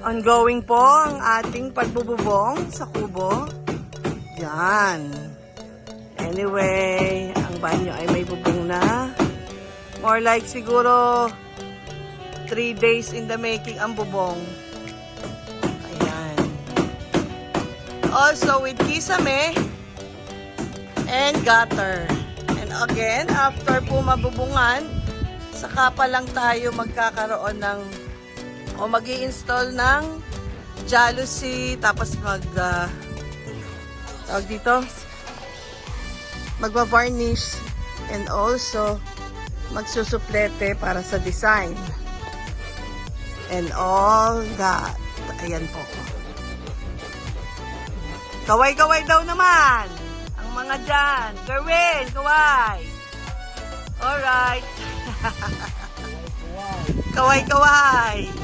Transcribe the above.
Ongoing po ang ating pagbububong sa kubo. Yan. Anyway, ang banyo ay may bubong na. More like siguro 3 days in the making ang bubong. Ayan. Also with kisame and gutter. And again, after po mabubungan, saka pa lang tayo magkakaroon ng o mag-i-install ng jalousie, tapos tawag dito, magva-varnish, and also magsusuplete para sa design. And all that. Ayan po. Kaway-kaway daw naman ang mga dyan. Gerwin, kaway. Alright. Kaway-kaway.